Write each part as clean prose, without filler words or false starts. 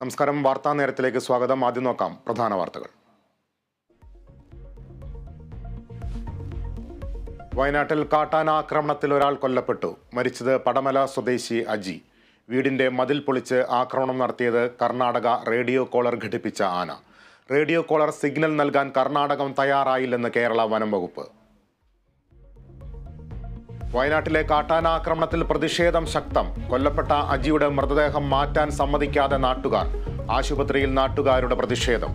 നമസ്കാരം. വാർത്താ നേരത്തിലേക്ക് സ്വാഗതം. ആദ്യം നോക്കാം പ്രധാന വാർത്തകൾ. വയനാട്ടിൽ കാട്ടാന ആക്രമണത്തിൽ ഒരാൾ കൊല്ലപ്പെട്ടു. മരിച്ചത് പടമല സ്വദേശി അജി. വീടിന്റെ മതിൽ പൊളിച്ച് ആക്രമണം നടത്തിയത് കർണാടക റേഡിയോ കോളർ ഘടിപ്പിച്ച ആന. റേഡിയോ കോളർ സിഗ്നൽ നൽകാൻ കർണാടകം തയ്യാറായില്ലെന്ന് കേരള വനം വകുപ്പ്. വയനാട്ടിലെ കാട്ടാന ആക്രമണത്തിൽ പ്രതിഷേധം ശക്തം. കൊല്ലപ്പെട്ട അജിയുടെ മൃതദേഹം മാറ്റാൻ സമ്മതിക്കാതെ നാട്ടുകാർ. ആശുപത്രിയിൽ നാട്ടുകാരുടെ പ്രതിഷേധം.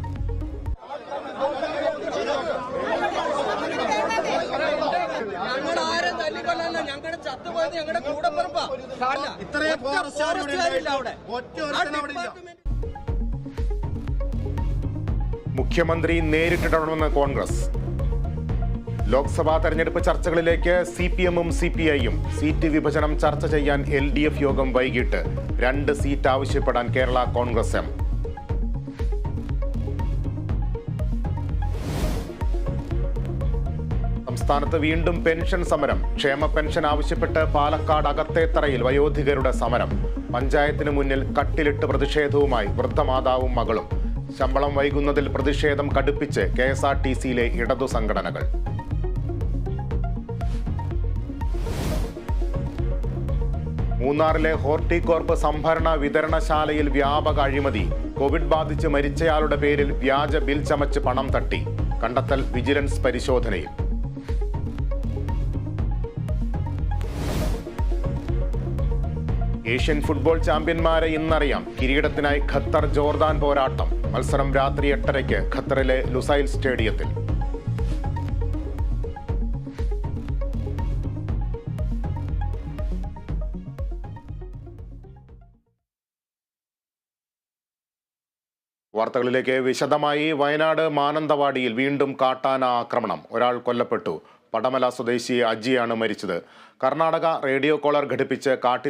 മുഖ്യമന്ത്രി നേരിട്ടിടണമെന്ന് കോൺഗ്രസ്. ലോക്സഭാ തെരഞ്ഞെടുപ്പ് ചർച്ചകളിലേക്ക് CPM-ഉം CPI-യും. സീറ്റ് വിഭജനം ചർച്ച ചെയ്യാൻ LDF യോഗം വൈകിട്ട്. 2 സീറ്റ് ആവശ്യപ്പെടാൻ കേരള കോൺഗ്രസ് എം. സംസ്ഥാനത്ത് വീണ്ടും പെൻഷൻ സമരം. ക്ഷേമ പെൻഷൻ ആവശ്യപ്പെട്ട് പാലക്കാട് അകത്തേത്തറയിൽ വയോധികരുടെ സമരം. പഞ്ചായത്തിന് മുന്നിൽ കട്ടിലിട്ട് പ്രതിഷേധവുമായി വൃദ്ധമാതാവും മകളും. ശമ്പളം വൈകുന്നതിൽ പ്രതിഷേധം കടുപ്പിച്ച് KSRTC-യിലെ ഇടതു സംഘടനകൾ. മൂന്നാറിലെ ഹോർട്ടികോർപ്പ് സംഭരണ വിതരണശാലയിൽ വ്യാപക അഴിമതി. കോവിഡ് ബാധിച്ച് മരിച്ചയാളുടെ പേരിൽ വ്യാജ ബിൽ ചമച്ച് പണം തട്ടി. കണ്ടെത്തൽ വിജിലൻസ് പരിശോധനയിൽ. ഏഷ്യൻ ഫുട്ബോൾ ചാമ്പ്യന്മാരെ ഇന്നറിയാം. കിരീടത്തിനായി ഖത്തർ ജോർദാൻ പോരാട്ടം. മത്സരം രാത്രി 8:30 ഖത്തറിലെ ലുസൈൽ സ്റ്റേഡിയത്തിൽ. വാർത്തകളിലേക്ക് വിശദമായി. വയനാട് മാനന്തവാടിയിൽ വീണ്ടും കാട്ടാന ആക്രമണം. ഒരാൾ കൊല്ലപ്പെട്ടു. പടമല സ്വദേശി അജിയാണ് മരിച്ചത്. കർണാടക റേഡിയോ കോളർ ഘടിപ്പിച്ച് കാട്ടിൽ